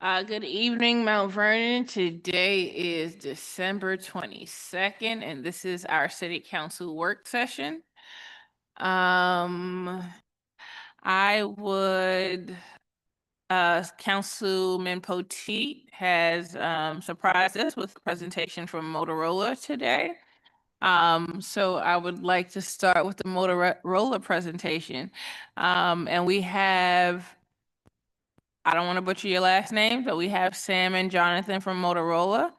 Good evening, Mount Vernon. Today is December 22nd, and this is our city council work session. I would, Councilman Potteet has surprised us with a presentation from Motorola today. So I would like to start with the Motorola presentation. And we have, I don't want to butcher your last name, but we have Sam and Jonathan from Motorola.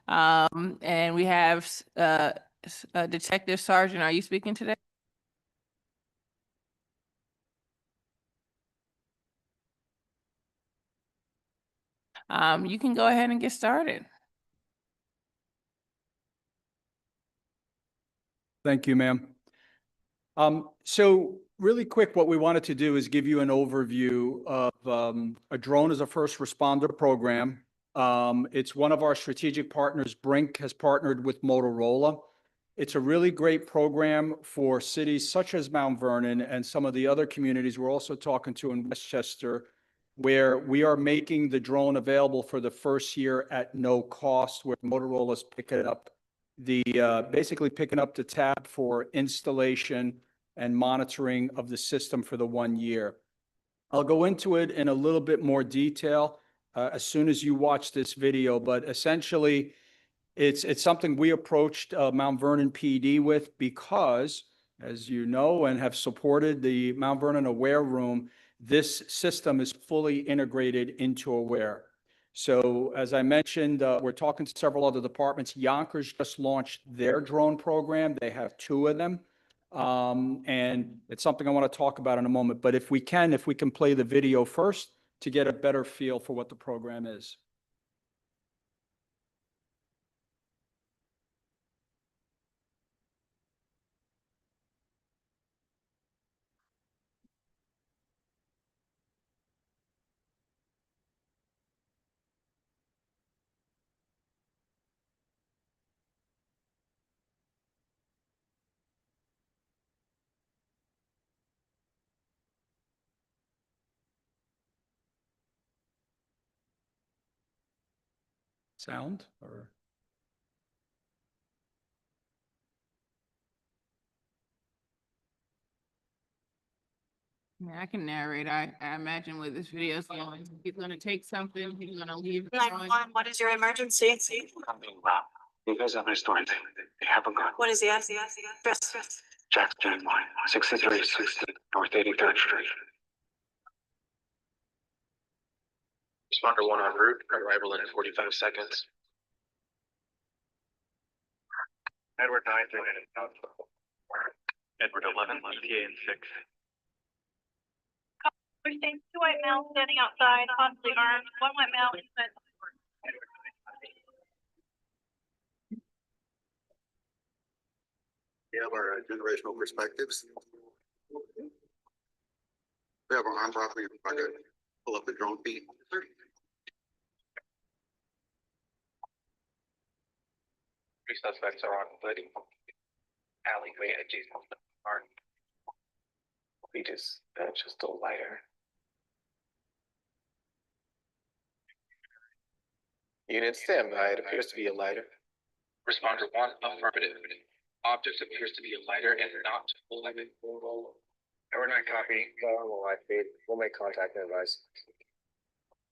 And we have Detective Sergeant. Are you speaking today? You can go ahead and get started. Thank you, ma'am. So really quick, what we wanted to do is give you an overview of a drone as a first responder program. It's one of our strategic partners. Brink has partnered with Motorola. It's a really great program for cities such as Mount Vernon and some of the other communities we're also talking to in Westchester, where we are making the drone available for the first year at no cost, where Motorola's picking it up basically picking up the tab for installation and monitoring of the system for the 1 year. I'll go into it in a little bit more detail as soon as you watch this video, but essentially it's something we approached Mount Vernon PD with because, as you know, and have supported the Mount Vernon Aware Room, this system is fully integrated into Aware. So as I mentioned, we're talking to several other departments. Yonkers just launched their drone program. They have 2 of them. And it's something I want to talk about in a moment. But if we can play the video first to get a better feel for what the program is. Sound or? I can narrate. I imagine where this video is going. He's gonna take something, he's gonna leave. it going. 911, what is your emergency? You guys have a story. They haven't gone. What is the address? Jackson, 6360 North 83rd Street. Responder 1 en route. Arrival in 45 seconds. Edward 9, 3 minutes. Edward 11, PA and 6. We're seeing 2 white males standing outside, possibly armed. 1 white male inside. We have our generational perspectives. We have our armed robbery. I'm gonna pull up the drone feed. Three suspects are on Liddy alleyway adjacent to the car. We just a lighter. Unit standby. It appears to be a lighter. Responder 1, affirmative. Object appears to be a lighter and not full limit. We're not copying. We'll make contact and advise.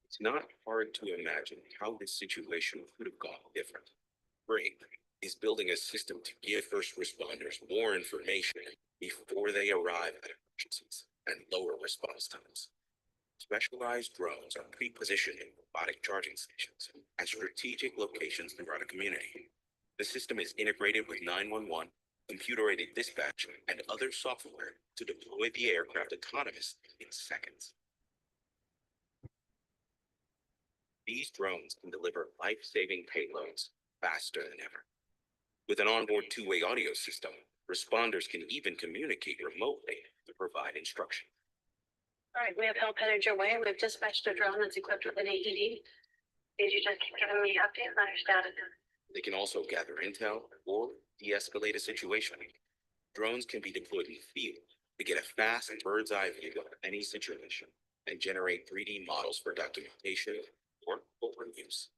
It's not hard to imagine how this situation could have gone different. Brink is building a system to give first responders more information before they arrive at emergencies and lower response times. Specialized drones are pre-positioned in robotic charging stations at strategic locations throughout a community. The system is integrated with 911, computer-aided dispatch, and other software to deploy the aircraft autonomously in seconds. These drones can deliver life-saving payloads faster than ever. With an onboard two-way audio system, responders can even communicate remotely to provide instruction. All right, we have help headed your way. We've dispatched a drone that's equipped with an AED. Did you just give me the update on your status? They can also gather intel or de-escalate a situation. Drones can be deployed in the field to get a fast bird's eye view of any situation and generate 3D models for documentation or overuse.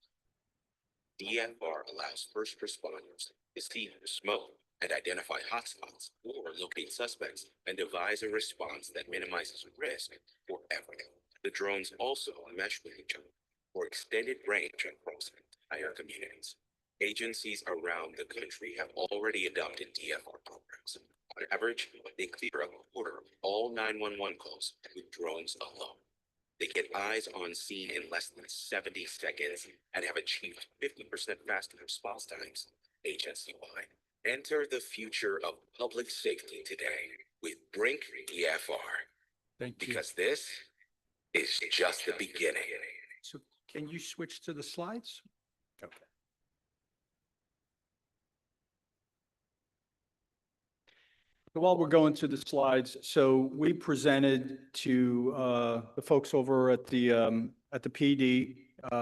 DFR allows first responders to see smoke and identify hotspots or locate suspects and devise a response that minimizes risk for everyone. The drones also mesh with each other for extended range across entire communities. Agencies around the country have already adopted DFR programs. On average, they clear a quarter of all 911 calls with drones alone. They get eyes on scene in less than 70 seconds and have achieved 50% faster response times agency-wide. Enter the future of public safety today with Brink DFR, Thank you. because this is just the beginning. So can you switch to the slides? Okay. So while we're going to the slides, so we presented to the folks over at the PD,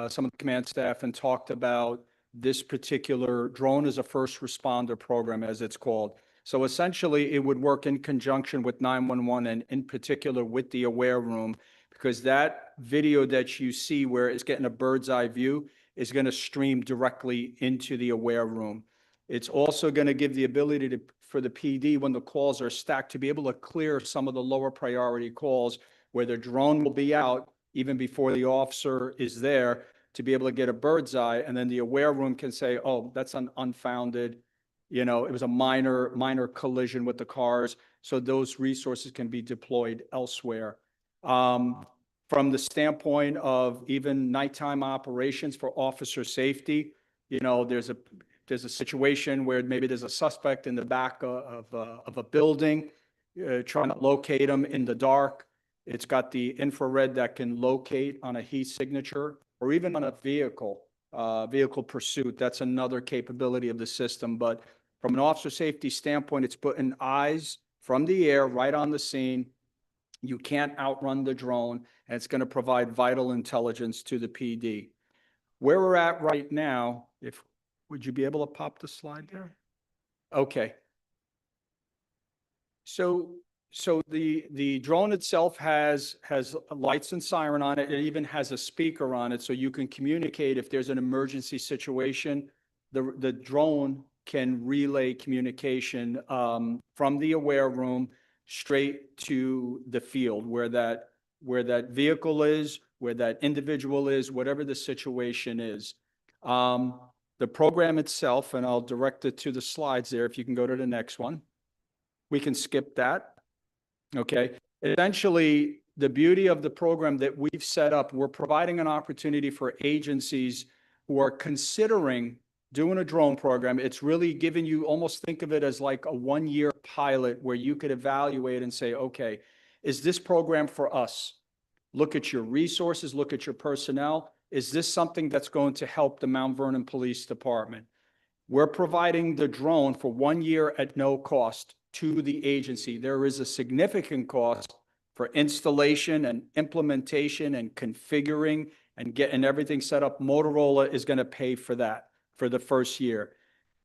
some of the command staff, and talked about this particular drone as a first responder program, as it's called. So essentially, it would work in conjunction with 911 and in particular with the Aware Room, because that video that you see where it's getting a bird's eye view is going to stream directly into the Aware Room. It's also going to give the ability for the PD, when the calls are stacked, to be able to clear some of the lower priority calls where the drone will be out even before the officer is there, to be able to get a bird's eye. And then the Aware Room can say, oh, that's an unfounded, it was a minor collision with the cars. So those resources can be deployed elsewhere. From the standpoint of even nighttime operations for officer safety, there's a situation where maybe there's a suspect in the back of a building, trying to locate them in the dark. It's got the infrared that can locate on a heat signature or even on a vehicle pursuit. That's another capability of the system. But from an officer safety standpoint, it's putting eyes from the air right on the scene. You can't outrun the drone, and it's going to provide vital intelligence to the PD. Where we're at right now, would you be able to pop the slide there? Okay. So the drone itself has lights and siren on it. It even has a speaker on it, so you can communicate if there's an emergency situation. The drone can relay communication from the Aware Room straight to the field where that vehicle is, where that individual is, whatever the situation is. The program itself, and I'll direct it to the slides there, if you can go to the next one. We can skip that. Okay. Essentially, the beauty of the program that we've set up, we're providing an opportunity for agencies who are considering doing a drone program. It's really giving you, almost think of it as like a 1-year pilot where you could evaluate and say, okay, is this program for us? Look at your resources, look at your personnel. Is this something that's going to help the Mount Vernon Police Department? We're providing the drone for 1 year at no cost to the agency. There is a significant cost for installation and implementation and configuring and getting everything set up. Motorola is going to pay for that for the first year.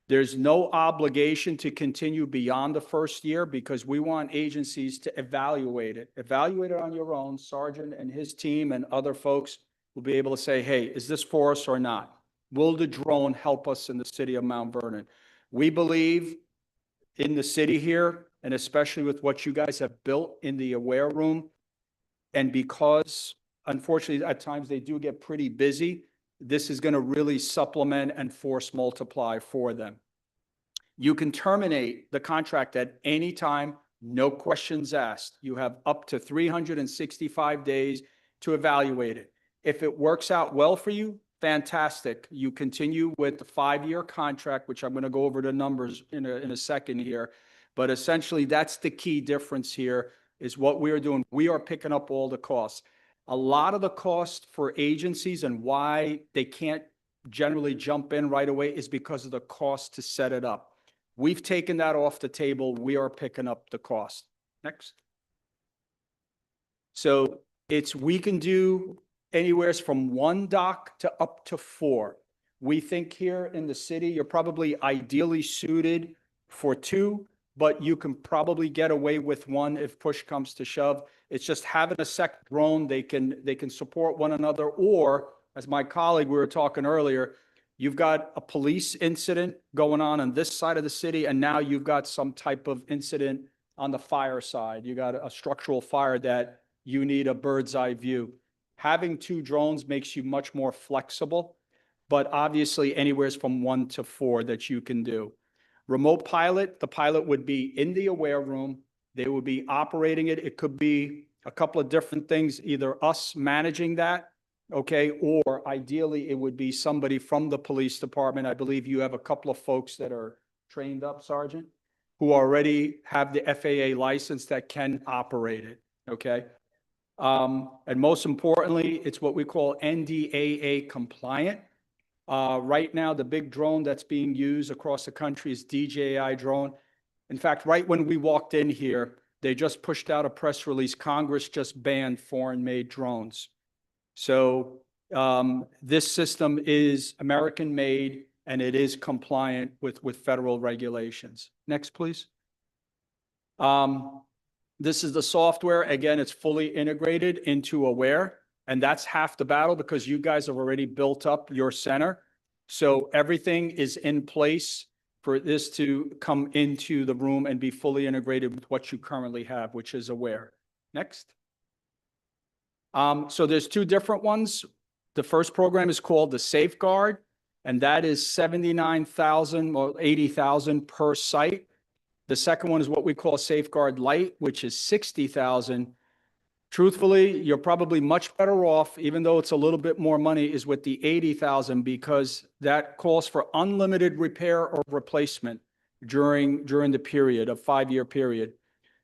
There's no obligation to continue beyond the first year because we want agencies to evaluate it. Evaluate it on your own. Sergeant and his team and other folks will be able to say, hey, is this for us or not? Will the drone help us in the city of Mount Vernon? We believe in the city here, and especially with what you guys have built in the Aware Room. And because, unfortunately, at times they do get pretty busy, this is going to really supplement and force multiply for them. You can terminate the contract at any time, no questions asked. You have up to 365 days to evaluate it. If it works out well for you, fantastic. You continue with the 5-year contract, which I'm going to go over the numbers in a second here. But essentially, that's the key difference here is what we are doing. We are picking up all the costs. A lot of the cost for agencies and why they can't generally jump in right away is because of the cost to set it up. We've taken that off the table. We are picking up the cost. Next. So we can do anywhere from 1 dock to up to 4. We think here in the city, you're probably ideally suited for 2, but you can probably get away with 1 if push comes to shove. It's just having a second drone, they can support one another, or as my colleague, we were talking earlier, you've got a police incident going on this side of the city, and now you've got some type of incident on the fire side. You got a structural fire that you need a bird's eye view. Having two drones makes you much more flexible, but obviously anywhere's from 1 to 4 that you can do. Remote pilot, the pilot would be in the aware room. They would be operating it. It could be a couple of different things, either us managing that, okay, or ideally it would be somebody from the police department. I believe you have a couple of folks that are trained up, Sergeant, who already have the FAA license that can operate it, okay? And most importantly, it's what we call NDAA compliant. Right now, the big drone that's being used across the country is DJI drone. In fact, right when we walked in here, they just pushed out a press release. Congress just banned foreign-made drones. So this system is American-made, and it is compliant with federal regulations. Next, please. This is the software. Again, it's fully integrated into Aware, and that's half the battle because you guys have already built up your center. So everything is in place for this to come into the room and be fully integrated with what you currently have, which is Aware. Next. So there's two different ones. The first program is called the Safeguard, and that is 79,000 or 80,000 per site. The second one is what we call Safeguard Lite, which is 60,000. Truthfully, you're probably much better off, even though it's a little bit more money, is with the 80,000 because that calls for unlimited repair or replacement during the period, a 5-year period.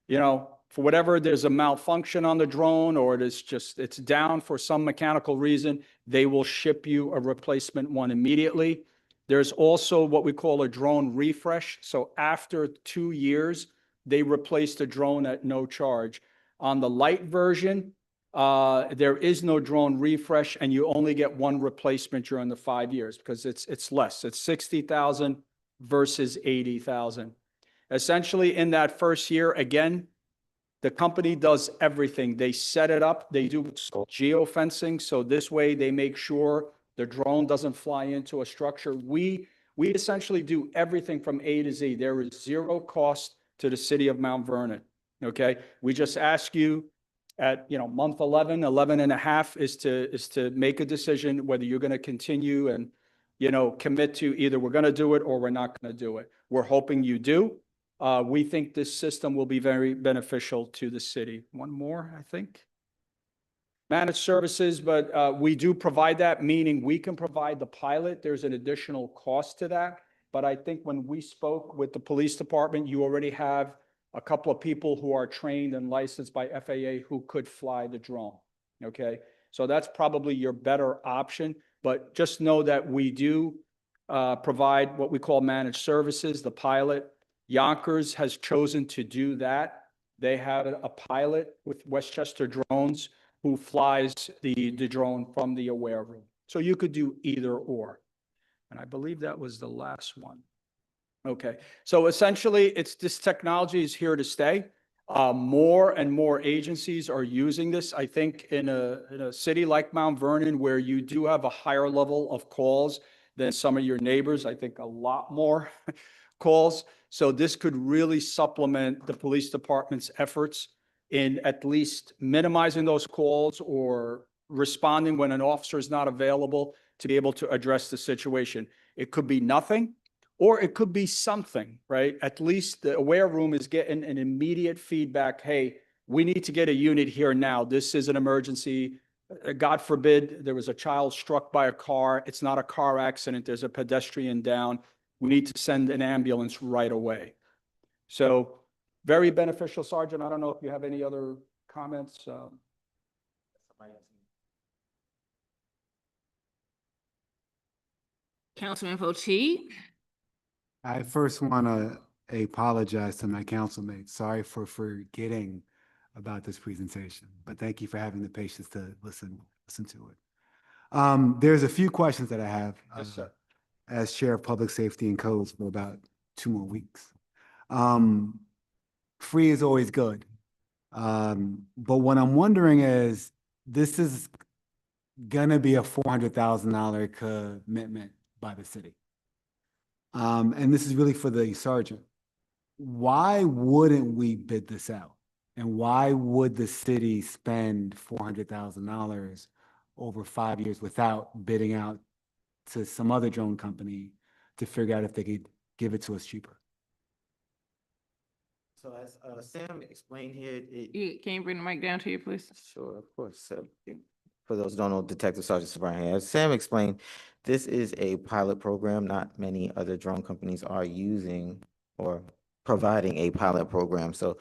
You know, for whatever there's a malfunction on the drone or it's down for some mechanical reason, they will ship you a replacement one immediately. There's also what we call a drone refresh. So after 2 years, they replace the drone at no charge. On the Lite version, there is no drone refresh, and you only get one replacement during the 5 years because it's less. It's 60,000 versus 80,000. Essentially, in that first year, again, the company does everything. They set it up. They do geofencing, so this way they make sure the drone doesn't fly into a structure. We essentially do everything from A to Z. There is zero cost to the city of Mount Vernon. Okay, we just ask you at month 11 and a half is to make a decision whether you're going to continue and commit to either we're going to do it or we're not going to do it. We're hoping you do. We think this system will be very beneficial to the city. One more, I think. Managed services, but we do provide that, meaning we can provide the pilot. There's an additional cost to that. But I think when we spoke with the police department, you already have a couple of people who are trained and licensed by FAA who could fly the drone, okay? So that's probably your better option, but just know that we do provide what we call managed services, the pilot. Yonkers has chosen to do that. They have a pilot with Westchester Drones who flies the drone from the Aware room. So you could do either or. And I believe that was the last one. Okay, so essentially, this technology is here to stay. More and more agencies are using this. I think in a city like Mount Vernon, where you do have a higher level of calls than some of your neighbors, I think a lot more calls. So this could really supplement the police department's efforts in at least minimizing those calls or responding when an officer is not available to be able to address the situation. It could be nothing. Or it could be something, right? At least the Aware room is getting an immediate feedback. Hey, we need to get a unit here now. This is an emergency. God forbid there was a child struck by a car. It's not a car accident. There's a pedestrian down. We need to send an ambulance right away. So very beneficial, Sergeant. I don't know if you have any other comments. Councilman Potteet. I first want to apologize to my councilmates. Sorry for forgetting about this presentation, but thank you for having the patience to listen to it. There's a few questions that I have Yes, sir. as Chair of Public Safety and Codes for about 2 more weeks. Free is always good. But what I'm wondering is, this is gonna be a $400,000 commitment by the city. And this is really for the sergeant. Why wouldn't we bid this out? And why would the city spend $400,000 over 5 years without bidding out to some other drone company to figure out if they could give it to us cheaper? So as Sam explained here, Can you bring the mic down to you, please? sure, of course. So for those who don't know, Detective Sergeant Sabrina here. As Sam explained, this is a pilot program. Not many other drone companies are using or providing a pilot program. So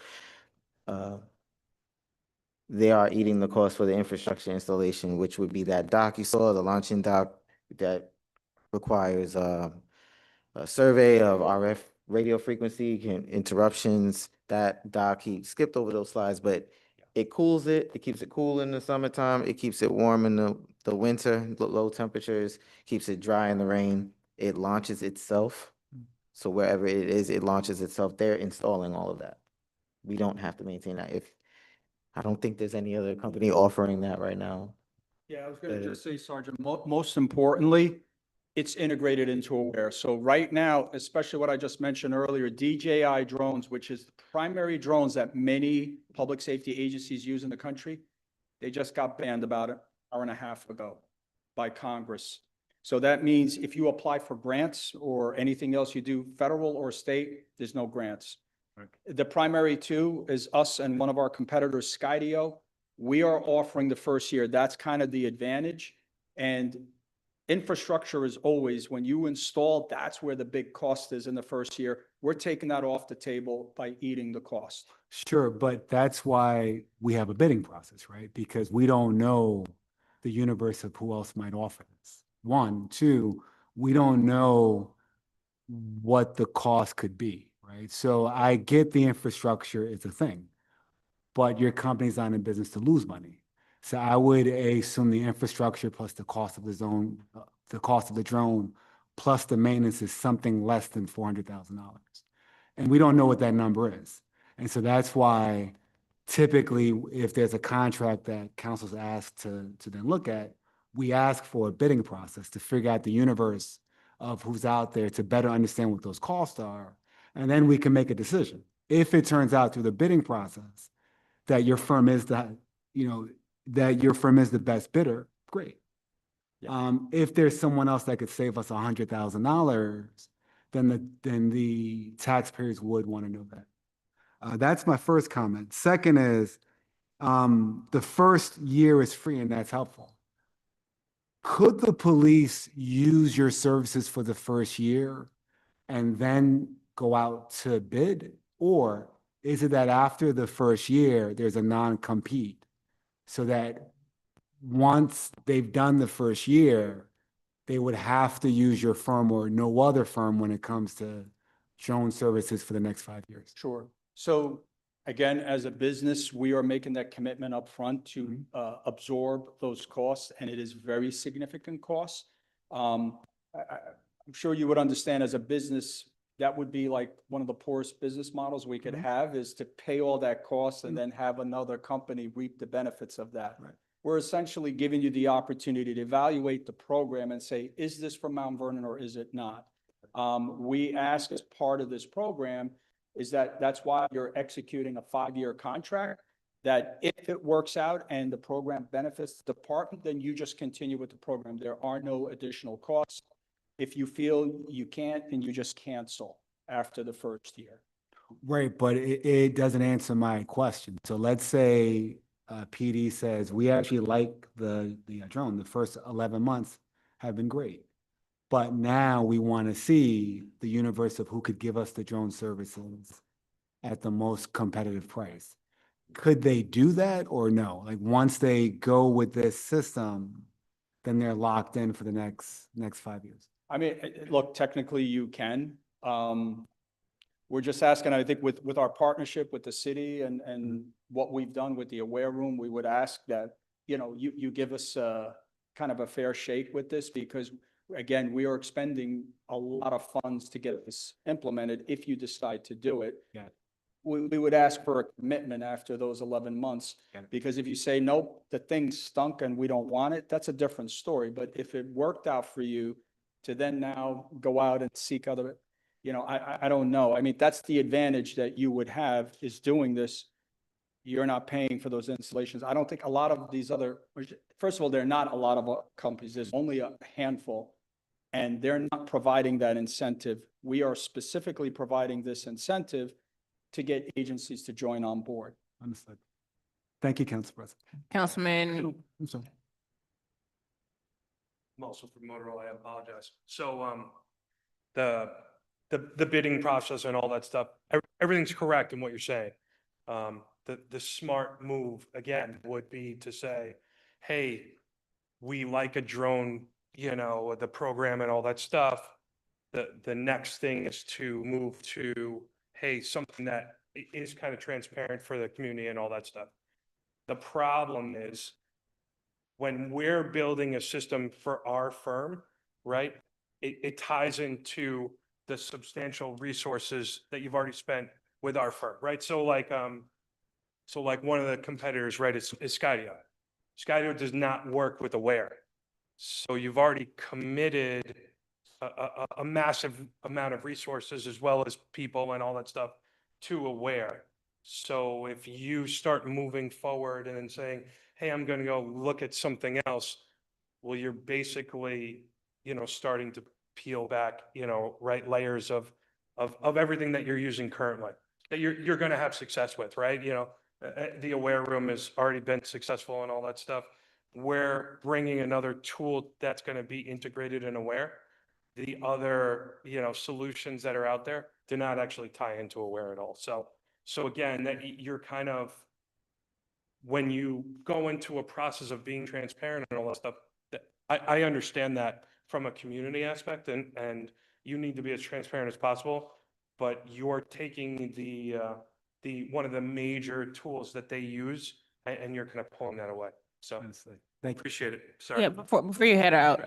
they are eating the cost for the infrastructure installation, which would be that dock you saw, the launching dock that requires a survey of RF radio frequency, interruptions. That dock, he skipped over those slides, but it cools it. It keeps it cool in the summertime. It keeps it warm in the winter, low temperatures, keeps it dry in the rain. It launches itself. So wherever it is, it launches itself. They're installing all of that. We don't have to maintain that. I don't think there's any other company offering that right now. Yeah, I was gonna just say, Sergeant, most importantly, it's integrated into Aware. So right now, especially what I just mentioned earlier, DJI drones, which is the primary drones that many public safety agencies use in the country, they just got banned about an hour and a half ago by Congress. So that means if you apply for grants or anything else you do, federal or state, there's no grants. The primary two is us and one of our competitors, Skydio. We are offering the first year. That's kind of the advantage. And infrastructure is always, when you install, that's where the big cost is in the first year. We're taking that off the table by eating the cost. Sure, but that's why we have a bidding process, right? Because we don't know the universe of who else might offer this. One, two, we don't know what the cost could be, right? So I get the infrastructure is a thing, but your company's not in business to lose money. So I would assume the infrastructure plus the cost of the zone, the cost of the drone, plus the maintenance is something less than $400,000. And we don't know what that number is. And so that's why typically, if there's a contract that council's asked to then look at, we ask for a bidding process to figure out the universe of who's out there to better understand what those costs are. And then we can make a decision. If it turns out through the bidding process that your firm is that your firm is the best bidder, great. Yeah. If there's someone else that could save us $100,000, then the taxpayers would want to know that. That's my first comment. Second is, the first year is free and that's helpful. Could the police use your services for the first year and then go out to bid? Or is it that after the first year, there's a non-compete so that once they've done the first year, they would have to use your firm or no other firm when it comes to drone services for the next 5 years? Sure. So again, as a business, we are making that commitment up front to absorb those costs, and it is very significant costs. I'm sure you would understand as a business, that would be like one of the poorest business models we could have, is to pay all that cost and then have another company reap the benefits of that. Right. We're essentially giving you the opportunity to evaluate the program and say, is this for Mount Vernon or is it not? We ask as part of this program is that's why you're executing a 5-year contract, that if it works out and the program benefits the department, then you just continue with the program. There are no additional costs. If you feel you can't, then you just cancel after the first year. Right, but it doesn't answer my question. So let's say PD says, we actually like the drone. The first 11 months have been great. But now we want to see the universe of who could give us the drone services at the most competitive price. Could they do that or no? Like once they go with this system, then they're locked in for the next 5 years. I mean, look, technically you can. We're just asking, I think with our partnership with the city and what we've done with the Aware Room, we would ask that, you give us kind of a fair shake with this, because again, we are expending a lot of funds to get this implemented if you decide to do it. Yeah. we would ask for a commitment after those 11 months. Got it. Because if you say, nope, the thing stunk and we don't want it, that's a different story. But if it worked out for you to then now go out and seek other, I don't know. I mean, that's the advantage that you would have is doing this. You're not paying for those installations. I don't think a lot of these other, first of all, there are not a lot of companies. There's only a handful. And they're not providing that incentive. We are specifically providing this incentive to get agencies to join on board. Understood. Thank you, Council President. Councilman, I'm sorry. I'm also from Motorola, I apologize. So, the bidding process and all that stuff, everything's correct in what you're saying. The smart move, again, would be to say, hey, we like a drone, the program and all that stuff. The next thing is to move to, hey, something that is kind of transparent for the community and all that stuff. The problem is when we're building a system for our firm, right? It ties into the substantial resources that you've already spent with our firm, right? So like one of the competitors, right, is Skydio. Skydio does not work with Aware. So you've already committed a massive amount of resources as well as people and all that stuff to Aware. So if you start moving forward and then saying, hey, I'm going to go look at something else, well, you're basically, starting to peel back, right, layers of everything that you're using currently that you're going to have success with, right? The Aware Room has already been successful and all that stuff. We're bringing another tool that's going to be integrated in Aware. The other, solutions that are out there do not actually tie into Aware at all. So again, that you're kind of, when you go into a process of being transparent and all that stuff, I understand that from a community aspect and you need to be as transparent as possible, but you're taking the one of the major tools that they use and you're kind of pulling that away. So Understood. Thank you. appreciate it. Sorry. yeah, before you head out,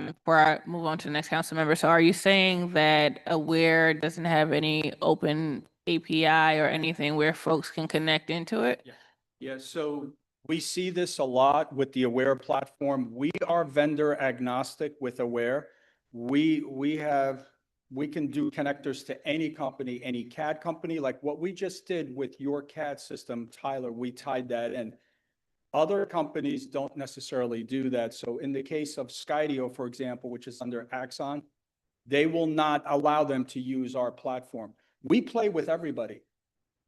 before I move on to the next council member, so are you saying that Aware doesn't have any open API or anything where folks can connect into it? Yeah, so we see this a lot with the Aware platform. We are vendor agnostic with Aware. We can do connectors to any company, any CAD company, like what we just did with your CAD system, Tyler, we tied that in. Other companies don't necessarily do that. So in the case of Skydio, for example, which is under Axon, they will not allow them to use our platform. We play with everybody,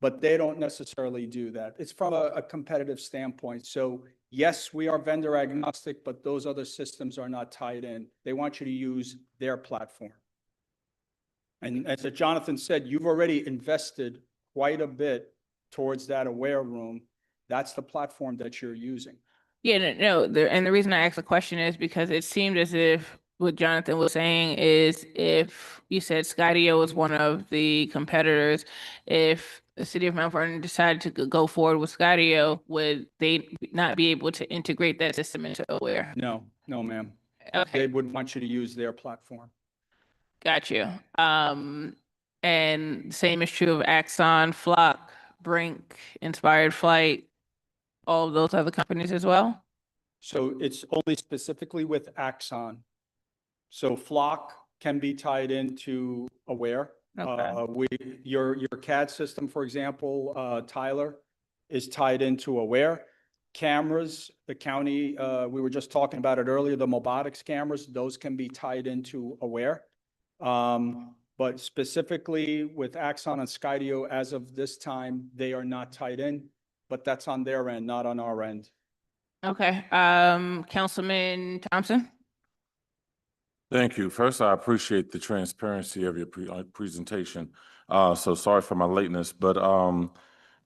but they don't necessarily do that. It's from a competitive standpoint. So yes, we are vendor agnostic, but those other systems are not tied in. They want you to use their platform. And as Jonathan said, you've already invested quite a bit towards that Aware Room. That's the platform that you're using. Yeah, and the reason I asked the question is because it seemed as if what Jonathan was saying is if you said Skydio was one of the competitors, if the city of Mount Vernon decided to go forward with Skydio, would they not be able to integrate that system into Aware? No, ma'am. Okay, They would want you to use their platform. got you. And same is true of Axon, Flock, Brink, Inspired Flight, all of those other companies as well? So it's only specifically with Axon. So Flock can be tied into Aware. Okay. Your CAD system, for example, Tyler, is tied into Aware. Cameras, the county, we were just talking about it earlier, the Mobotics cameras, those can be tied into Aware. But specifically with Axon and Skydio, as of this time, they are not tied in, but that's on their end, not on our end. Okay, Councilman Thompson? Thank you. First, I appreciate the transparency of your presentation. So sorry for my lateness, but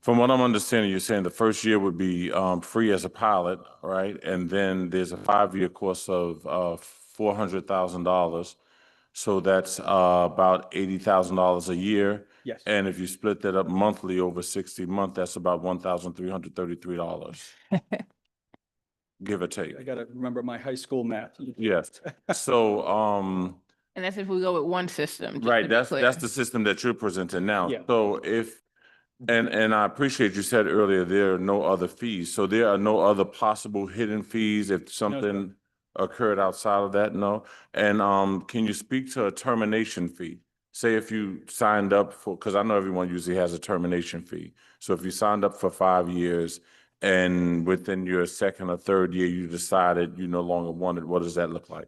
from what I'm understanding, you're saying the first year would be free as a pilot, right? And then there's a 5-year course of $400,000. So that's about $80,000 a year. Yes. And if you split that up monthly over 60 months, that's about $1,333. Give or take. I got to remember my high school math. Yes. So, And that's if we go with one system. just right, to be that's clear. the system that you're presenting now. Yeah. So if And I appreciate you said earlier, there are no other fees. So there are no other possible hidden fees if something occurred outside of that? No? And can you speak to a termination fee? Say if you signed up for, because I know everyone usually has a termination fee. So if you signed up for 5 years and within your second or third year, you decided you no longer wanted, what does that look like?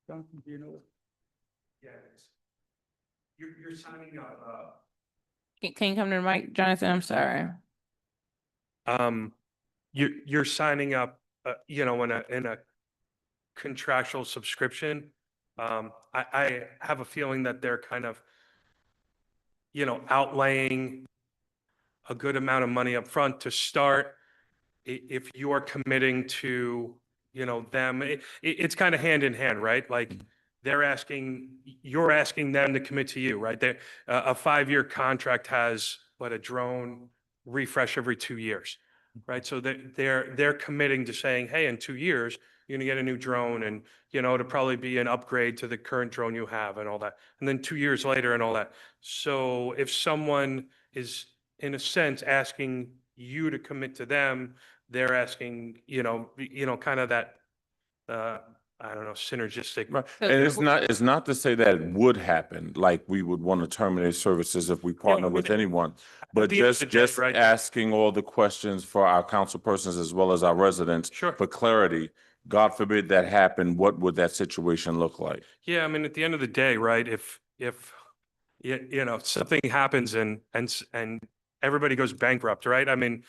Jonathan, do you know? Yes. You're signing up, Can you come to the mic, Jonathan? I'm sorry. you're signing up, you know, in a contractual subscription. I have a feeling that they're kind of, you know, outlaying a good amount of money up front to start. If you are committing to, you know, them, it's kind of hand in hand, right? Like you're asking them to commit to you, right? They, a 5-year contract has a drone refresh every 2 years, right? So they're committing to saying, hey, in 2 years, you're gonna get a new drone and, you know, it'll probably be an upgrade to the current drone you have and all that. And then 2 years later and all that. So if someone is, in a sense, asking you to commit to them, they're asking, you know, kind of that, I don't know, synergistic. Right. So- And it's not to say that it would happen, like we would want to terminate services if we partner with anyone. But the end of the day, just right? asking all the questions for our council persons as well as our residents. Sure. For clarity, God forbid that happened, what would that situation look like? Yeah, I mean, at the end of the day, right, if you know, something happens and everybody goes bankrupt, right? I mean,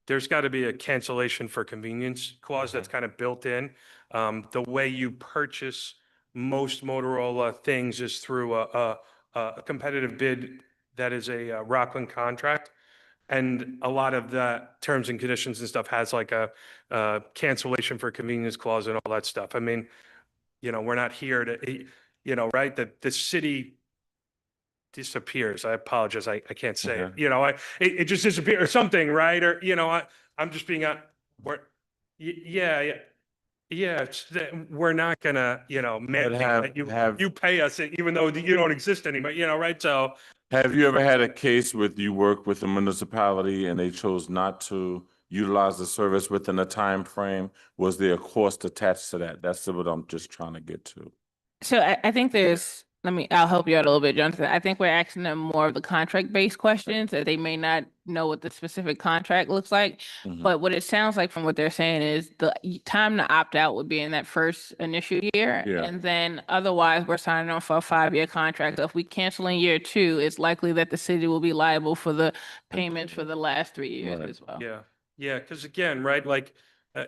there's got to be a cancellation for convenience clause that's kind of built in. The way you purchase most Motorola things is through a competitive bid that is a Rockland contract. And a lot of the terms and conditions and stuff has like a cancellation for convenience clause and all that stuff. I mean, you know, we're not here to, you know, right, that the city disappears. I apologize. I can't say it. Okay. You know, it just disappears or something, right? Or, you know, I'm just being yeah. It's that we're not gonna, you know, mandate that you pay us even though you don't exist anymore, you know, right? So Have you ever had a case with you work with a municipality and they chose not to utilize the service within a time frame? Was there a cost attached to that? That's what I'm just trying to get to. So I think there's, I'll help you out a little bit, Jonathan. I think we're asking them more of the contract-based questions that they may not know what the specific contract looks like. Mhm. But what it sounds like from what they're saying is the time to opt out would be in that first initial year. Yeah. And then otherwise, we're signing on for a 5-year contract. So if we cancel in year 2, it's likely that the city will be liable for the payments for the last 3 years Right. as well. yeah, because again, right, like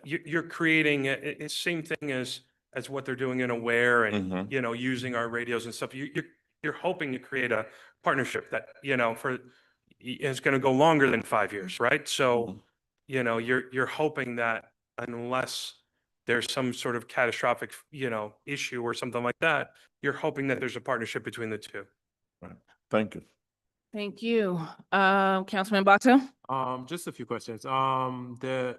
you're creating a same thing as what they're doing in Aware and, Mhm. you know, using our radios and stuff. You're hoping to create a partnership that, you know, is going to go longer than 5 years, right? So, Mhm. you know, you're hoping that unless there's some sort of catastrophic, you know, issue or something like that, you're hoping that there's a partnership between the two. Thank you. Thank you. Councilman Boxell? Just a few questions. The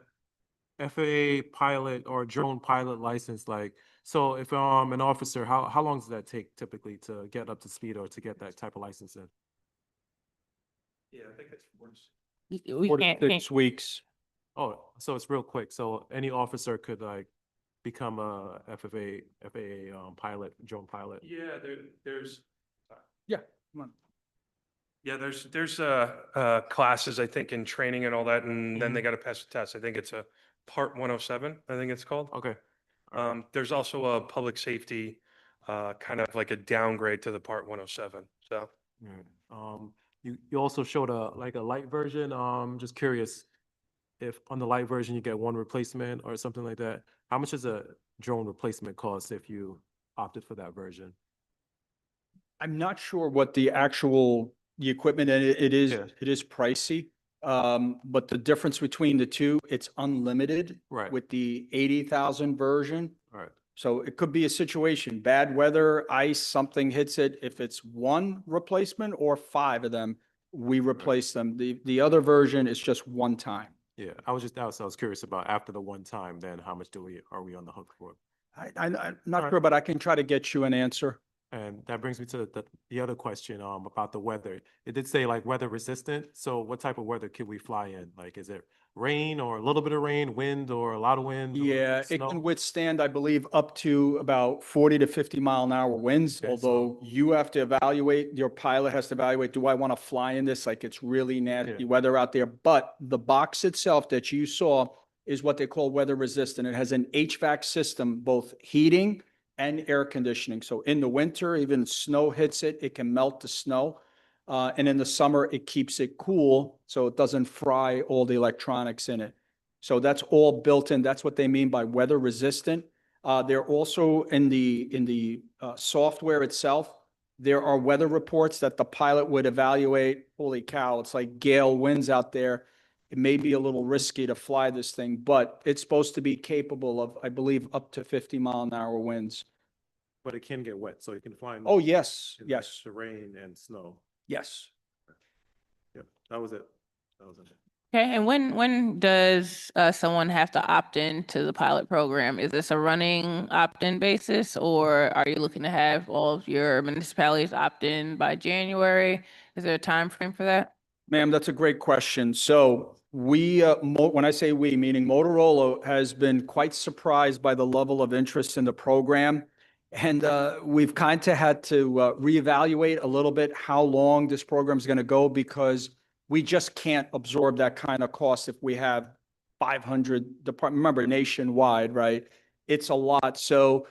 FAA pilot or drone pilot license, like, so if an officer, how long does that take typically to get up to speed or to get that type of license in? Yeah, I think it's worse. We 4 to can't, 6 weeks. Oh, so it's real quick. So any officer could like become a FAA pilot, drone pilot. Yeah, there's. Yeah, come on. Yeah, there's classes, I think, in training and all that, and then they got to pass the test. I think it's a Part 107, I think it's called. Okay. There's also a public safety, kind of like a downgrade to the Part 107. So You also showed a light version. Just curious if on the light version you get one replacement or something like that. How much does a drone replacement cost if you opted for that version? I'm not sure what the equipment, and it Yeah. is pricey. But the difference between the two, it's unlimited. Right. With the 80,000 version. All right. So it could be a situation, bad weather, ice, something hits it. If it's one replacement or 5 of them, we replace them. The other version is just one time. Yeah, I was curious about after the one time, then how much are we on the hook for? I'm not Alright. sure, but I can try to get you an answer. And that brings me to the other question, about the weather. It did say like weather resistant. So what type of weather could we fly in? Like, is it rain or a little bit of rain, wind or a lot of wind? or Yeah, it snow? can withstand, I believe, up to about 40 to 50-mile-an-hour winds, Okay, although you have to evaluate, your pilot has to evaluate, do I want to fly in this? Like, it's really nasty Yeah. weather out there. But the box itself that you saw is what they call weather resistant. It has an HVAC system, both heating and air conditioning. So in the winter, even snow hits it, it can melt the snow. And in the summer, it keeps it cool, so it doesn't fry all the electronics in it. So that's all built in. That's what they mean by weather resistant. They're also in the software itself. There are weather reports that the pilot would evaluate. Holy cow, it's like gale winds out there. It may be a little risky to fly this thing, but it's supposed to be capable of, I believe, up to 50-mile-an-hour winds. But it can get wet, so you can fly in. Oh, yes, in yes, The rain and snow. yes. Yep, that was it. That was it. Okay, and when does someone have to opt in to the pilot program? Is this a running opt-in basis, or are you looking to have all of your municipalities opt in by January? Is there a time frame for that? Ma'am, that's a great question. So we, when I say we, meaning Motorola has been quite surprised by the level of interest in the program. And we've kind of had to reevaluate a little bit how long this program is going to go, because we just can't absorb that kind of cost if we have 500 department, remember, nationwide, right? It's a lot. So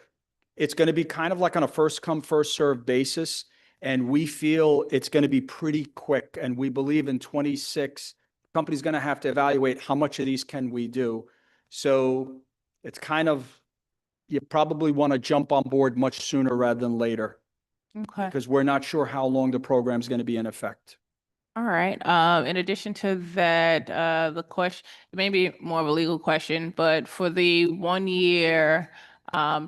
it's going to be kind of like on a first come, first served basis. And we feel it's going to be pretty quick. And we believe in 26, company's going to have to evaluate how much of these can we do. So it's kind of, you probably want to jump on board much sooner rather than later, Okay. because we're not sure how long the program is going to be in effect. All right. In addition to that, the question, it may be more of a legal question, but for the 1 year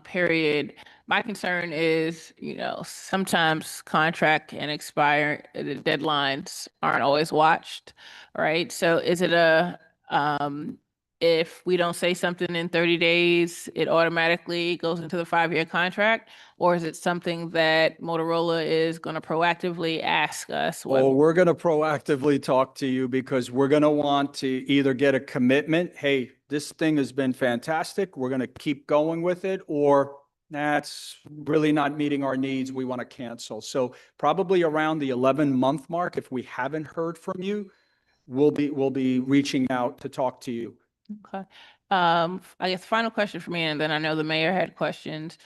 period, my concern is, sometimes contract and expire, the deadlines aren't always watched, right? So is it if we don't say something in 30 days, it automatically goes into the 5-year contract? Or is it something that Motorola is going to proactively ask us? Well, we're going to proactively talk to you, because we're going to want to either get a commitment, hey, this thing has been fantastic, we're going to keep going with it, or that's really not meeting our needs, we want to cancel. So probably around the 11-month mark, if we haven't heard from you, we'll be reaching out to talk to you. Okay. I guess final question for me, and then I know the mayor had questions.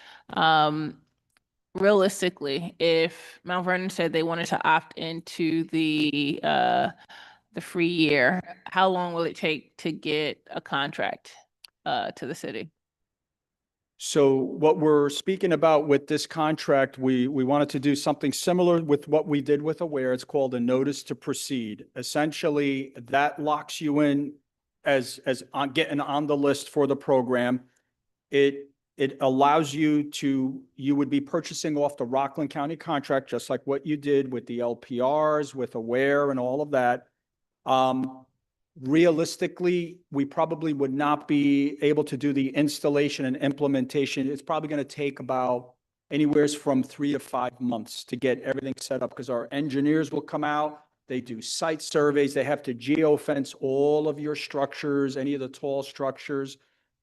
Realistically, if Mount Vernon said they wanted to opt into the free year, how long will it take to get a contract to the city? So what we're speaking about with this contract, we wanted to do something similar with what we did with Aware. It's called a notice to proceed. Essentially, that locks you in as on getting on the list for the program. It allows you would be purchasing off the Rockland County contract, just like what you did with the LPRs, with Aware and all of that. Realistically, we probably would not be able to do the installation and implementation. It's probably going to take about anywhere from 3 to 5 months to get everything set up, because our engineers will come out, they do site surveys, they have to geofence all of your structures, any of the tall structures,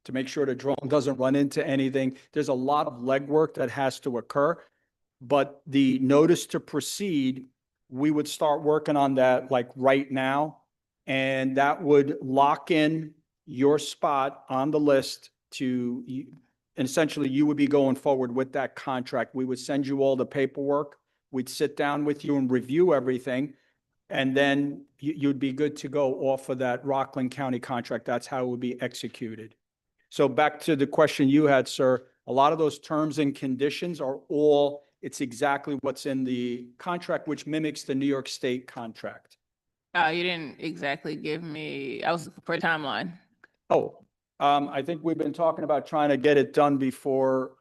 to make sure the drone doesn't run into anything. There's a lot of legwork that has to occur, but the notice to proceed, we would start working on that like right now. And that would lock in your spot on the list to, and essentially you would be going forward with that contract. We would send you all the paperwork. We'd sit down with you and review everything. And then you'd be good to go off of that Rockland County contract. That's how it would be executed. So back to the question you had, sir, a lot of those terms and conditions are it's exactly what's in the contract, which mimics the New York State contract. You didn't exactly give me, I was looking for a timeline. Oh, I think we've been talking about trying to get it done before,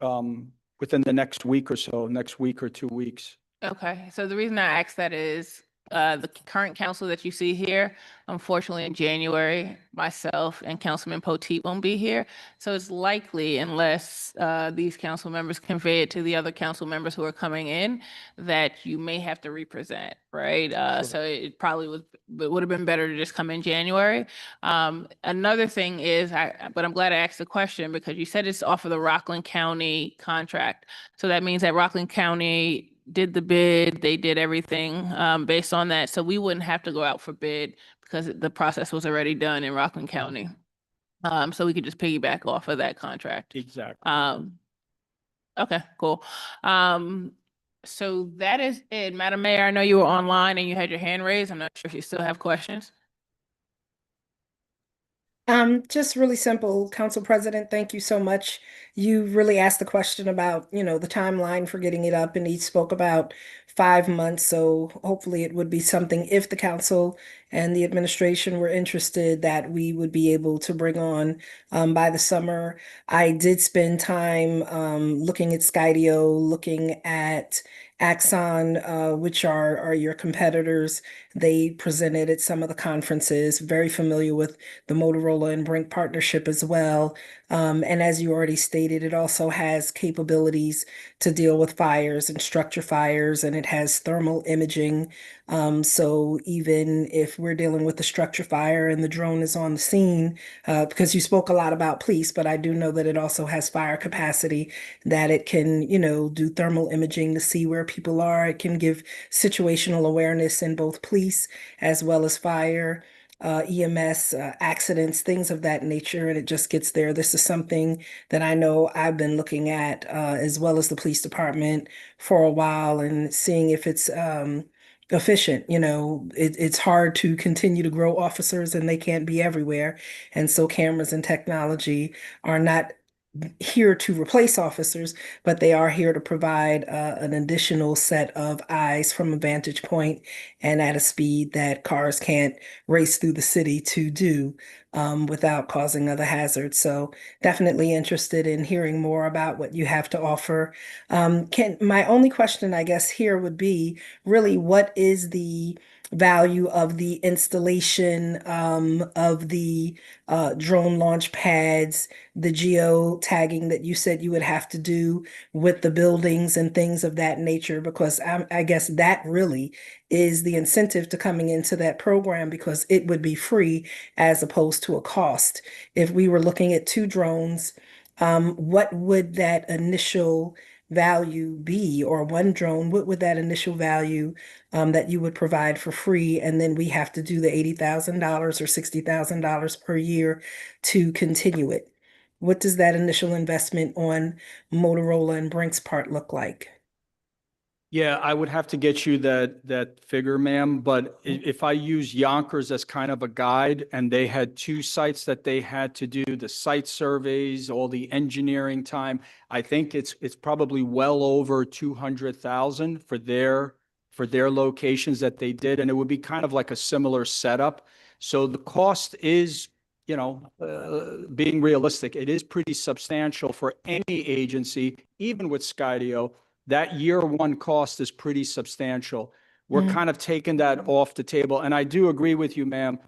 within the next week or so, next week or 2 weeks. Okay, so the reason I asked that is the current council that you see here, unfortunately in January, myself and Councilman Potteet won't be here. So it's likely, unless these council members convey it to the other council members who are coming in, that you may have to represent, right? So it probably would have been better to just come in January. Another thing is, but I'm glad I asked the question because you said it's off of the Rockland County contract. So that means that Rockland County did the bid, they did everything based on that. So we wouldn't have to go out for bid because the process was already done in Rockland County. So we could just piggyback off of that contract. Exactly. Okay, cool. So that is it. Madam Mayor, I know you were online and you had your hand raised. I'm not sure if you still have questions. Just really simple, Council President, thank you so much. You really asked the question about, the timeline for getting it up, and he spoke about 5 months. So hopefully it would be something, if the council and the administration were interested, that we would be able to bring on by the summer. I did spend time looking at Skydio, looking at Axon, which are your competitors. They presented at some of the conferences, very familiar with the Motorola and Brink partnership as well. And as you already stated, it also has capabilities to deal with fires and structure fires, and it has thermal imaging. So even if we're dealing with the structure fire and the drone is on the scene, because you spoke a lot about police, but I do know that it also has fire capacity, that it can, do thermal imaging to see where people are. It can give situational awareness in both police as well as fire. EMS, accidents, things of that nature, and it just gets there. This is something that I know I've been looking at, as well as the police department, for a while, and seeing if it's efficient. It's hard to continue to grow officers, and they can't be everywhere. And so cameras and technology are not here to replace officers, but they are here to provide an additional set of eyes from a vantage point and at a speed that cars can't race through the city to do without causing other hazards. So definitely interested in hearing more about what you have to offer. My only question, I guess, here would be really, what is the value of the installation of the drone launch pads, the geo tagging that you said you would have to do with the buildings and things of that nature? Because I guess that really is the incentive to coming into that program, because it would be free as opposed to a cost. If we were looking at 2 drones, what would that initial value be? Or 1 drone, what would that initial value that you would provide for free? And then we have to do the $80,000 or $60,000 per year to continue it. What does that initial investment on Motorola and Brink's part look like? Yeah, I would have to get you that figure, ma'am, but if I use Yonkers as kind of a guide, and they had 2 sites that they had to do the site surveys, all the engineering time, I think it's probably well over 200,000 for their locations that they did, and it would be kind of like a similar setup. So the cost is, being realistic, it is pretty substantial for any agency, even with Skydio. That year 1 cost is pretty substantial. We're kind of taking that off the table. And I do agree with you, ma'am.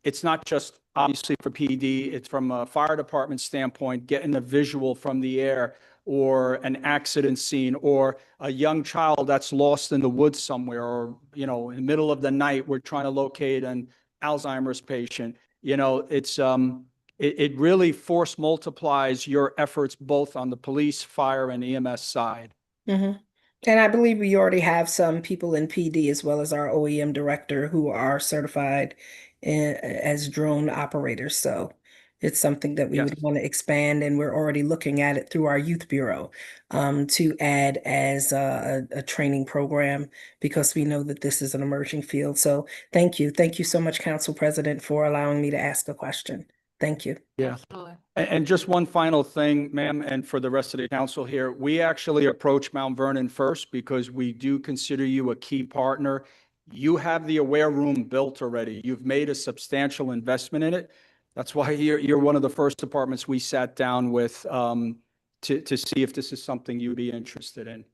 It's not just obviously for PD, it's from a fire department standpoint, getting a visual from the air, or an accident scene, or a young child that's lost in the woods somewhere, or, in the middle of the night, we're trying to locate an Alzheimer's patient. It really force multiplies your efforts both on the police, fire, and EMS side. And I believe we already have some people in PD, as well as our OEM director, who are certified as drone operators. So it's something that we Yes. would want to expand, and we're already looking at it through our youth bureau to add as a training program, because we know that this is an emerging field. So thank you. Thank you so much, Council President, for allowing me to ask a question. Thank you. Yeah. Absolutely. And just one final thing, ma'am, and for the rest of the council here, we actually approached Mount Vernon first because we do consider you a key partner. You have the Aware Room built already. You've made a substantial investment in it. That's why you're one of the first departments we sat down with to see if this is something you'd be interested in.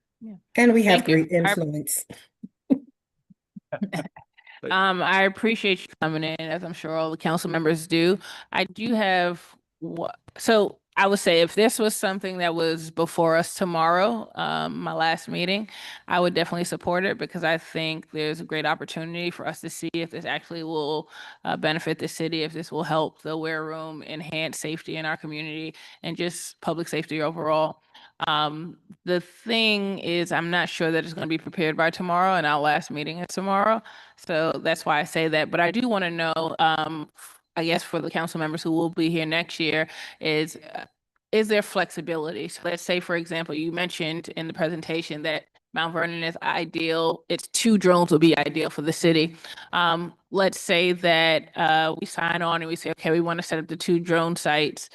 And we have Thank you. great influence. But- I appreciate you coming in, as I'm sure all the council members do. I do have, so I would say if this was something that was before us tomorrow, my last meeting, I would definitely support it because I think there's a great opportunity for us to see if this actually will benefit the city, if this will help the Ware Room enhance safety in our community and just public safety overall. The thing is, I'm not sure that it's going to be prepared by tomorrow, and our last meeting is tomorrow. So that's why I say that. But I do want to know, I guess for the council members who will be here next year, is there flexibility? So let's say, for example, you mentioned in the presentation that Mount Vernon is ideal. It's 2 drones would be ideal for the city. Let's say that we sign on and we say, okay, we want to set up the 2 drone sites.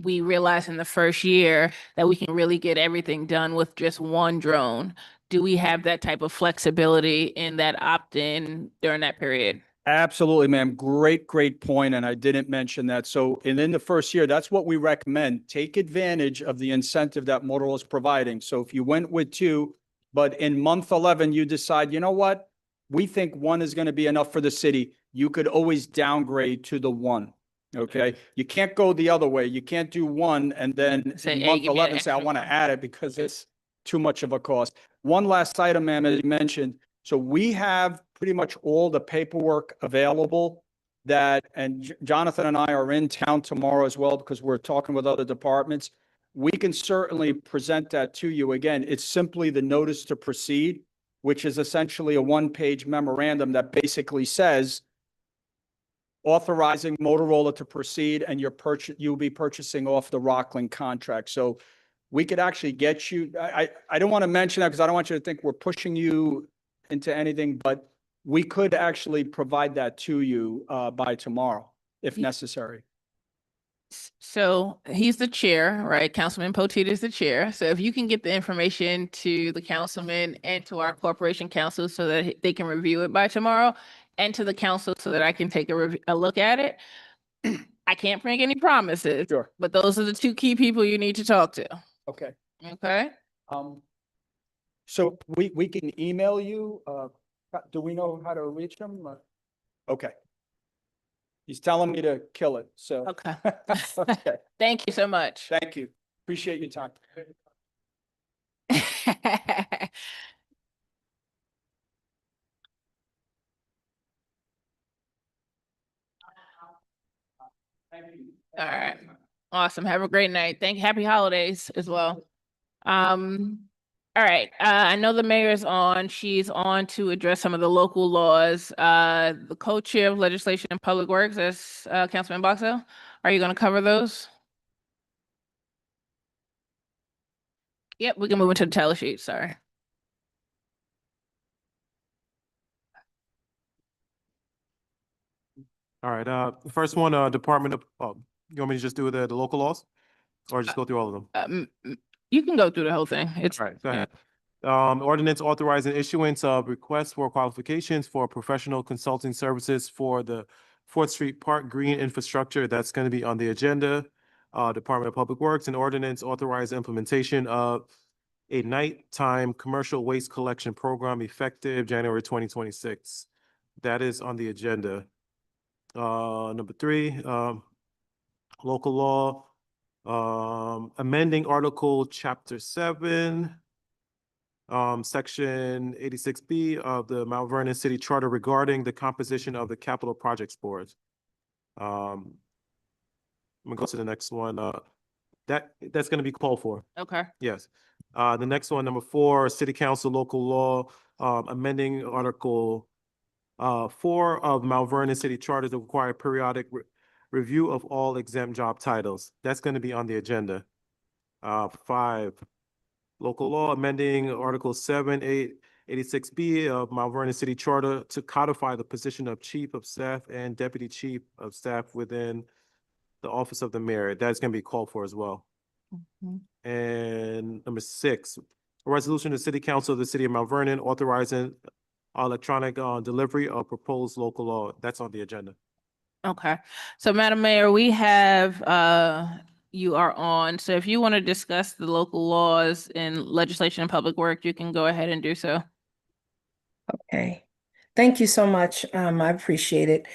We realize in the first year that we can really get everything done with just 1 drone. Do we have that type of flexibility in that opt-in during that period? Absolutely, ma'am. Great point. And I didn't mention that. So, and in the first year, that's what we recommend. Take advantage of the incentive that Motorola is providing. So if you went with 2, but in month 11, you decide, you know what? We think 1 is going to be enough for the city. You could always downgrade to the 1. Okay. You can't go the other way. You can't do 1 and then Say, in hey, month give me an 11 say, I extra want to one. add it because it's too much of a cost. One last item, ma'am, as you mentioned. So we have pretty much all the paperwork available that, and Jonathan and I are in town tomorrow as well because we're talking with other departments. We can certainly present that to you. Again, it's simply the notice to proceed, which is essentially a 1-page memorandum that basically says authorizing Motorola to proceed and you'll be purchasing off the Rockland contract. So we could actually get you, I don't want to mention that because I don't want you to think we're pushing you into anything, but we could actually provide that to you by tomorrow if necessary. So he's the chair, right? Councilman Potteet is the chair. So if you can get the information to the councilman and to our corporation council so that they can review it by tomorrow, and to the council so that I can take a look at it. I can't make any promises. Sure. But those are the 2 key people you need to talk to. Okay. Okay? So we can email you. Do we know how to reach them? Okay. He's telling me to kill it. So. Okay. Okay. Thank you so much. Thank you. Appreciate your time. All right. Awesome. Have a great night. Happy holidays as well. All right. I know the mayor's on. She's on to address some of the local laws. The co-chair of legislation and public works is Councilman Boxell. Are you going to cover those? Yep, we can move into the tally sheet. Sorry. All right, the first one, Department of, you want me to just do the local laws? Or just go through all of them? You can go through the whole thing. It's All right, go yeah. ahead. Ordinance authorizing issuance of requests for qualifications for professional consulting services for the 4th Street Park Green infrastructure. That's going to be on the agenda. Department of Public Works, and ordinance authorizing implementation of a nighttime commercial waste collection program effective January 2026. That is on the agenda. Number 3, local law, amending Article Chapter 7, Section 86B of the Mount Vernon City Charter regarding the composition of the Capital Projects Board. I'm gonna go to the next one. That's gonna be called for. Okay. Yes. The next one, number 4, City Council local law, amending Article 4 of Mount Vernon City Charter to require periodic review of all exempt job titles. That's going to be on the agenda. 5, local law amending Article 7, 8, 86B of Mount Vernon City Charter to codify the position of Chief of Staff and Deputy Chief of Staff within the Office of the Mayor. That's going to be called for as well. And number 6, a resolution to the City Council of the City of Mount Vernon authorizing electronic delivery of proposed local law. That's on the agenda. Okay. So Madam Mayor, we have, you are on. So if you want to discuss the local laws in legislation and public work, you can go ahead and do so. Okay. Thank you so much. I appreciate it,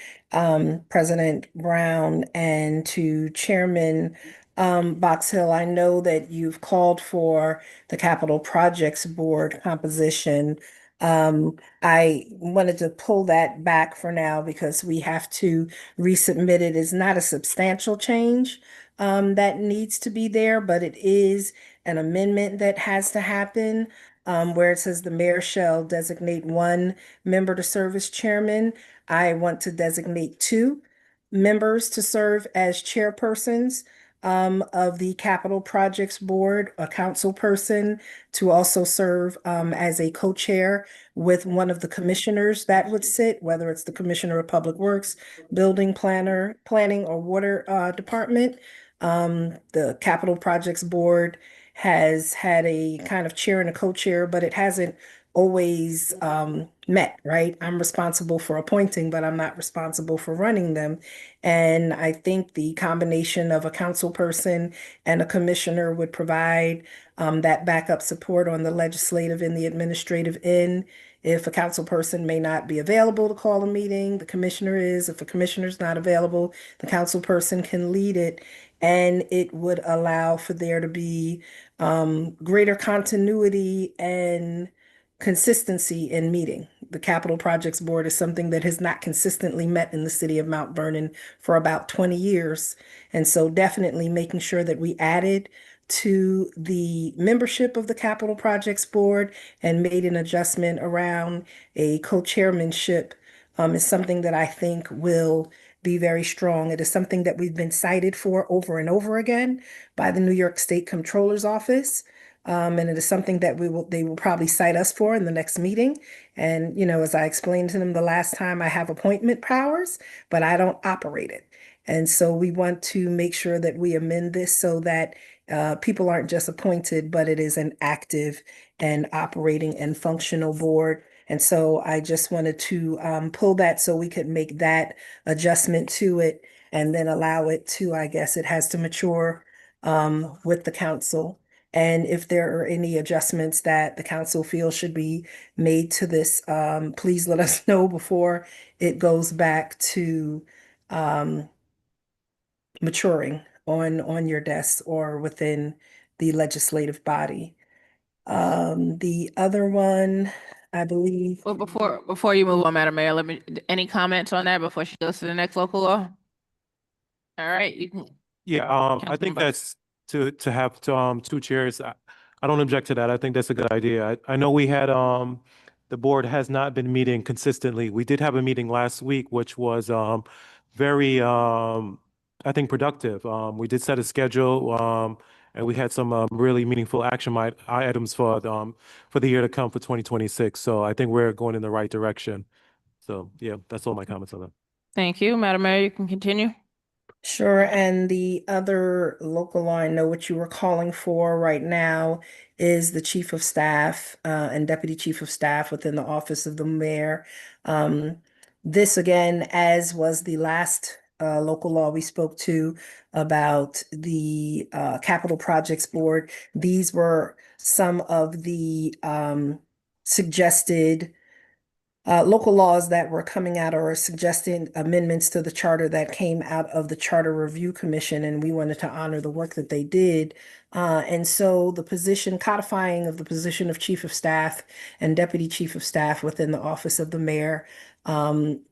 President Brown, and to Chairman Box Hill. I know that you've called for the Capital Projects Board composition. I wanted to pull that back for now because we have to resubmit it. It's not a substantial change that needs to be there, but it is an amendment that has to happen where it says the mayor shall designate one member to serve as chairman. I want to designate two members to serve as chairpersons of the Capital Projects Board, a council person to also serve as a co-chair with one of the commissioners that would sit, whether it's the Commissioner of Public Works, Building Planner, Planning, or Water Department. The Capital Projects Board has had a kind of chair and a co-chair, but it hasn't always met, right? I'm responsible for appointing, but I'm not responsible for running them. And I think the combination of a council person and a commissioner would provide that backup support on the legislative and the administrative end. If a council person may not be available to call a meeting, the commissioner is. If a commissioner is not available, the council person can lead it. And it would allow for there to be greater continuity and consistency in meeting. The Capital Projects Board is something that has not consistently met in the city of Mount Vernon for about 20 years. And so definitely making sure that we added to the membership of the Capital Projects Board and made an adjustment around a co-chairmanship is something that I think will be very strong. It is something that we've been cited for over and over again by the New York State Comptroller's Office. And it is something that they will probably cite us for in the next meeting. And, as I explained to them the last time, I have appointment powers, but I don't operate it. And so we want to make sure that we amend this so that people aren't just appointed, but it is an active and operating and functional board. And so I just wanted to pull that so we could make that adjustment to it and then allow it to, I guess it has to mature with the council. And if there are any adjustments that the council feels should be made to this, please let us know before it goes back to maturing on your desk or within the legislative body. The other one, I believe. Well, before you move on, Madam Mayor, any comments on that before she goes to the next local law? All right, you can. Yeah, I Councilman think Box. that's to have two chairs. I don't object to that. I think that's a good idea. I know we had the board has not been meeting consistently. We did have a meeting last week, which was very I think productive. We did set a schedule and we had some really meaningful action items for the year to come for 2026. So I think we're going in the right direction. So yeah, that's all my comments on that. Thank you, Madam Mayor, you can continue. Sure, and the other local law, I know what you were calling for right now is the chief of staff and deputy chief of staff within the office of the mayor. This again, as was the last local law we spoke to about the Capital Projects Board. These were some of the suggested local laws that were coming out or suggesting amendments to the charter that came out of the Charter Review Commission, and we wanted to honor the work that they did. And so the position, codifying of the position of Chief of Staff and Deputy Chief of Staff within the office of the mayor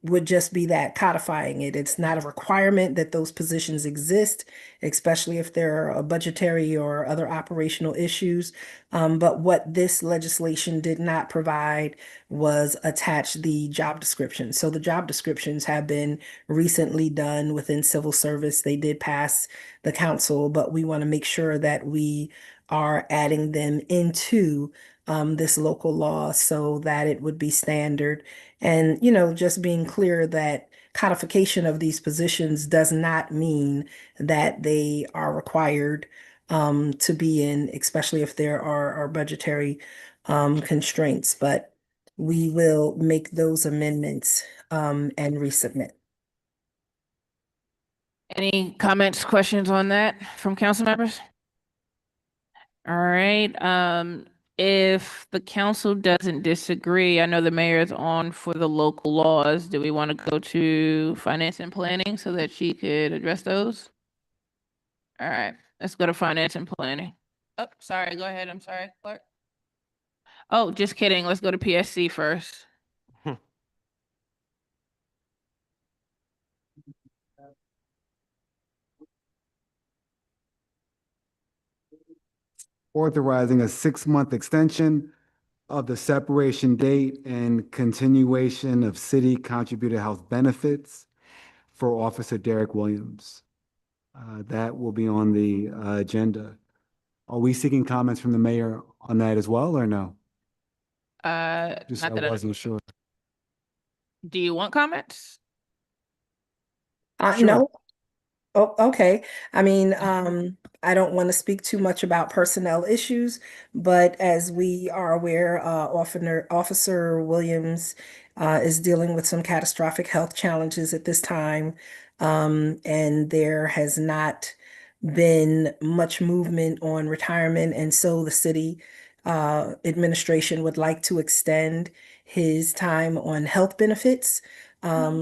would just be that, codifying it. It's not a requirement that those positions exist, especially if there are budgetary or other operational issues. But what this legislation did not provide was attach the job description. So the job descriptions have been recently done within civil service. They did pass the council, but we want to make sure that we are adding them into this local law so that it would be standard. And, just being clear that codification of these positions does not mean that they are required to be in, especially if there are budgetary constraints. But we will make those amendments and resubmit. Any comments, questions on that from council members? All right, If the council doesn't disagree, I know the mayor is on for the local laws. Do we want to go to finance and planning so that she could address those? All right, let's go to finance and planning. Oh, sorry, go ahead. I'm sorry, Clark. Oh, just kidding. Let's go to PSC first. Authorizing a 6-month extension of the separation date and continuation of city contributed health benefits for Officer Derek Williams. That will be on the agenda. Are we seeking comments from the mayor on that as well, or no? Just Not I that I, wasn't sure. do you want comments? Sure. No. Oh, okay. I mean, I don't want to speak too much about personnel issues, but as we are aware, Officer Williams is dealing with some catastrophic health challenges at this time. And there has not been much movement on retirement, and so the city administration would like to extend his time on health benefits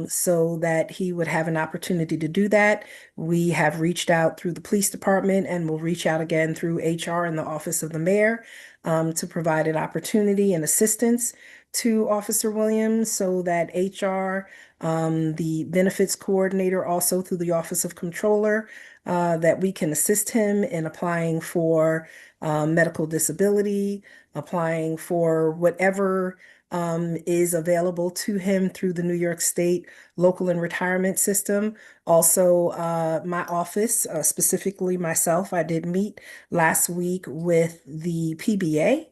so that he would have an opportunity to do that. We have reached out through the police department and will reach out again through HR and the office of the mayor to provide an opportunity and assistance to Officer Williams so that HR, the benefits coordinator, also through the Office of Controller, that we can assist him in applying for medical disability, applying for whatever is available to him through the New York State local and retirement system. Also, my office, specifically myself, I did meet last week with the PBA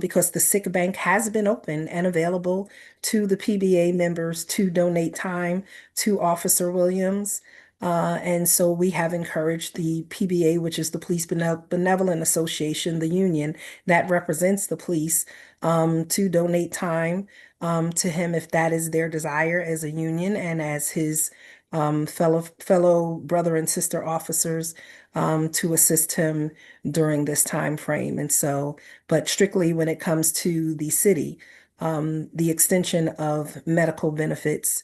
because the sick bank has been open and available to the PBA members to donate time to Officer Williams. And so we have encouraged the PBA, which is the Police Benevolent Association, the union that represents the police, to donate time to him if that is their desire as a union and as his fellow brother and sister officers to assist him during this time frame. And so, but strictly when it comes to the city, the extension of medical benefits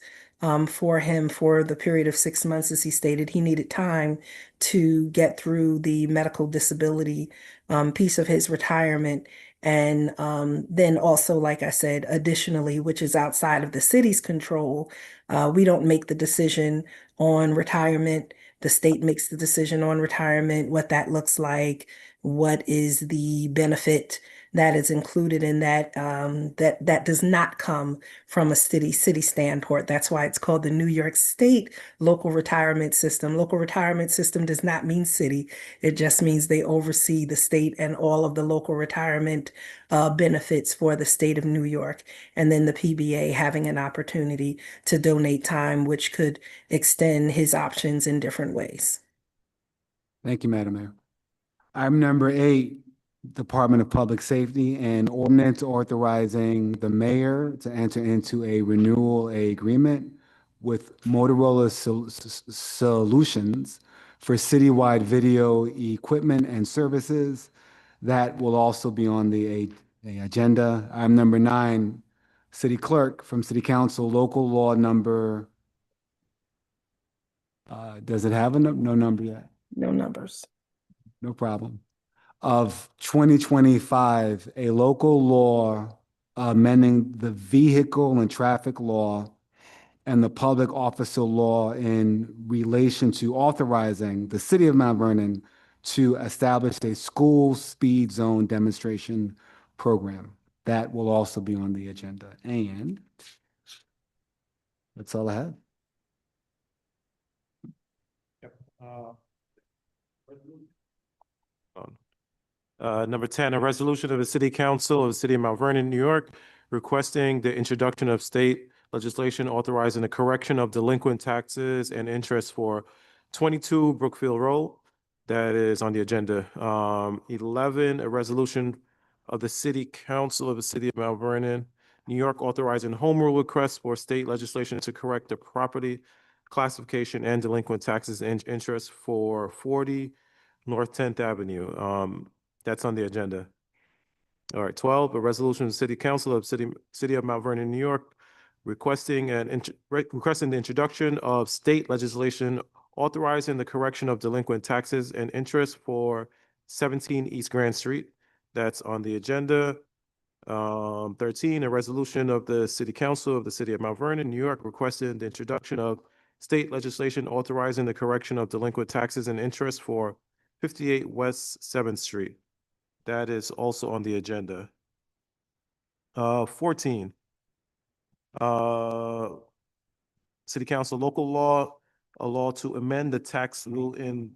for him for the period of 6 months, as he stated, he needed time to get through the medical disability piece of his retirement. And then also, like I said, additionally, which is outside of the city's control, we don't make the decision on retirement. The state makes the decision on retirement, what that looks like, what is the benefit that is included in that, that does not come from a city standpoint. That's why it's called the New York State Local Retirement System. Local retirement system does not mean city. It just means they oversee the state and all of the local retirement benefits for the state of New York. And then the PBA having an opportunity to donate time, which could extend his options in different ways. Thank you, Madam Mayor. Item number 8, Department of Public Safety and ordinance authorizing the mayor to enter into a renewal agreement with Motorola Solutions for citywide video equipment and services. That will also be on the agenda. Item number 9, City Clerk from City Council, local law number, does it have no number yet? No numbers. No problem. Of 2025, a local law amending the vehicle and traffic law and the public officer law in relation to authorizing the city of Mount Vernon to establish a school speed zone demonstration program. That will also be on the agenda. And that's all I have. Number 10, a resolution of the City Council of the City of Mount Vernon, New York, requesting the introduction of state legislation authorizing the correction of delinquent taxes and interest for 22 Brookfield Road. That is on the agenda. 11, a resolution of the City Council of the City of Mount Vernon, New York, authorizing home rule requests for state legislation to correct the property classification and delinquent taxes and interest for 40 North 10th Avenue. That's on the agenda. All right, 12, a resolution of the City Council of City of Mount Vernon, New York, requesting the introduction of state legislation authorizing the correction of delinquent taxes and interest for 17 East Grand Street. That's on the agenda. 13, a resolution of the City Council of the City of Mount Vernon, New York, requesting the introduction of state legislation authorizing the correction of delinquent taxes and interest for 58 West 7th Street. That is also on the agenda. 14. City Council local law, a law to amend the tax law in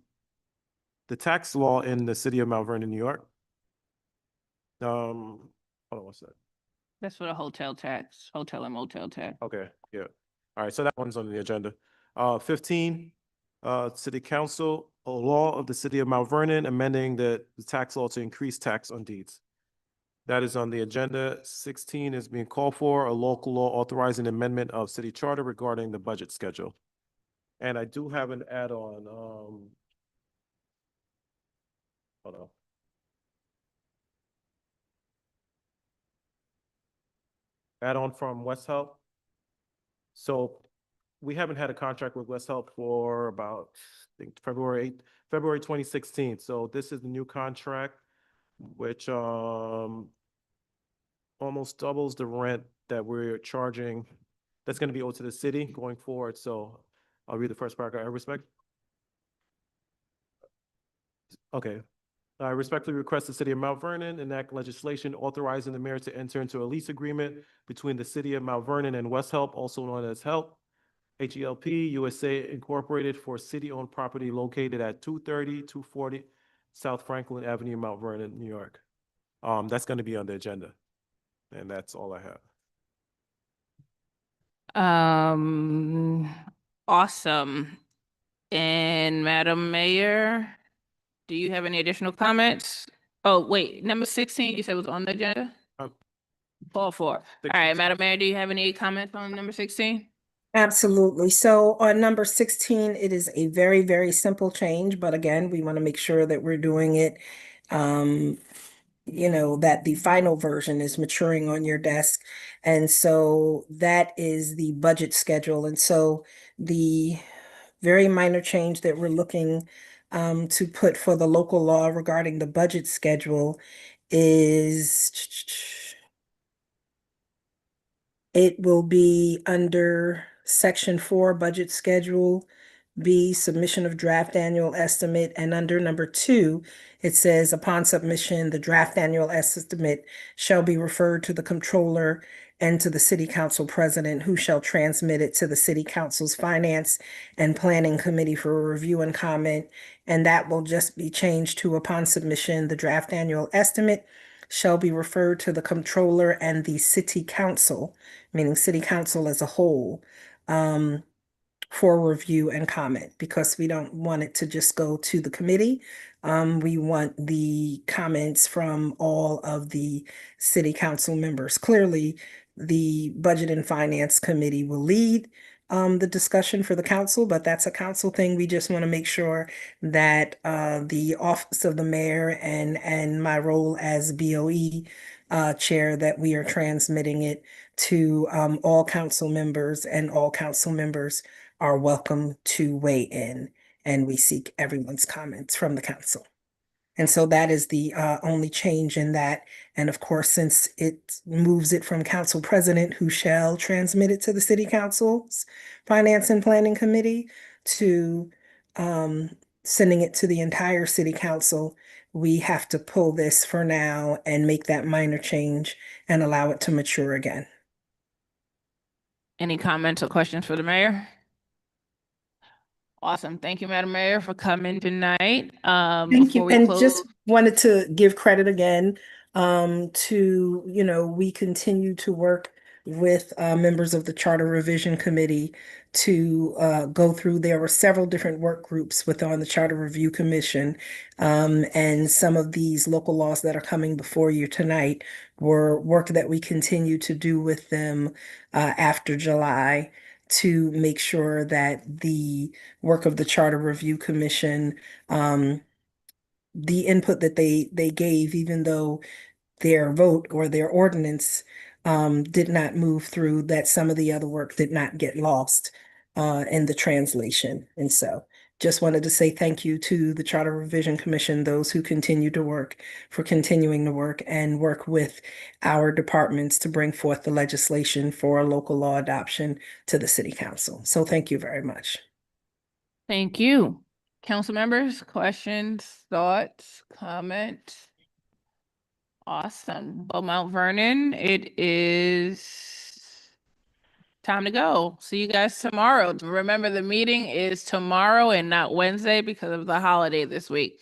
the City of Mount Vernon, New York. Hold on one sec. That's for the hotel tax, hotel and motel tax. Okay, yeah. All right, so that one's on the agenda. 15, City Council, a law of the City of Mount Vernon, amending the tax law to increase tax on deeds. That is on the agenda. 16 is being called for, a local law authorizing amendment of city charter regarding the budget schedule. And I do have an add-on, hold on. Add-on from West Help. So we haven't had a contract with West Help for about, I think, February 2016. So this is the new contract, which almost doubles the rent that we're charging. That's going to be owed to the city going forward. So I'll read the first paragraph. I respect. Okay. I respectfully request the City of Mount Vernon enact legislation authorizing the mayor to enter into a lease agreement between the City of Mount Vernon and West Help, also known as HELP, HELP USA Incorporated, for city-owned property located at 230, 240 South Franklin Avenue, Mount Vernon, New York. That's going to be on the agenda. And that's all I have. Awesome. And Madam Mayor, do you have any additional comments? Oh, wait, number 16, you said was on the agenda? Call for. All right, Madam Mayor, do you have any comments on number 16? Absolutely. So on number 16, it is a very, very simple change, but again, we want to make sure that we're doing it, that the final version is maturing on your desk. And so that is the budget schedule. And so the very minor change that we're looking to put for the local law regarding the budget schedule is it will be under section 4, budget schedule, B, submission of draft annual estimate, and under number 2, it says upon submission, the draft annual estimate shall be referred to the controller and to the city council president, who shall transmit it to the city council's finance and planning committee for review and comment. And that will just be changed to upon submission, the draft annual estimate shall be referred to the controller and the city council, meaning city council as a whole, for review and comment, because we don't want it to just go to the committee. We want the comments from all of the city council members. Clearly, the Budget and Finance Committee will lead the discussion for the council, but that's a council thing. We just want to make sure that the office of the mayor and my role as BOE chair, that we are transmitting it to all council members, and all council members are welcome to weigh in, and we seek everyone's comments from the council. And so that is the only change in that. And of course, since it moves it from council president, who shall transmit it to the city council's finance and planning committee, to sending it to the entire city council, we have to pull this for now and make that minor change and allow it to mature again. Any comments or questions for the mayor? Awesome. Thank you, Madam Mayor, for coming tonight. Thank you. Before we And close- just wanted to give credit again to, we continue to work with members of the Charter Revision Committee to go through. There were several different work groups within the Charter Review Commission. And some of these local laws that are coming before you tonight were work that we continue to do with them after July, to make sure that the work of the Charter Review Commission, the input that they gave, even though their vote or their ordinance did not move through, that some of the other work did not get lost in the translation. And so just wanted to say thank you to the Charter Revision Commission, those who continue to work, for continuing to work and work with our departments to bring forth the legislation for local law adoption to the city council. So thank you very much. Thank you. Council members, questions, thoughts, comments? Awesome. Well, Mount Vernon, it is time to go. See you guys tomorrow. Remember, the meeting is tomorrow and not Wednesday because of the holiday this week.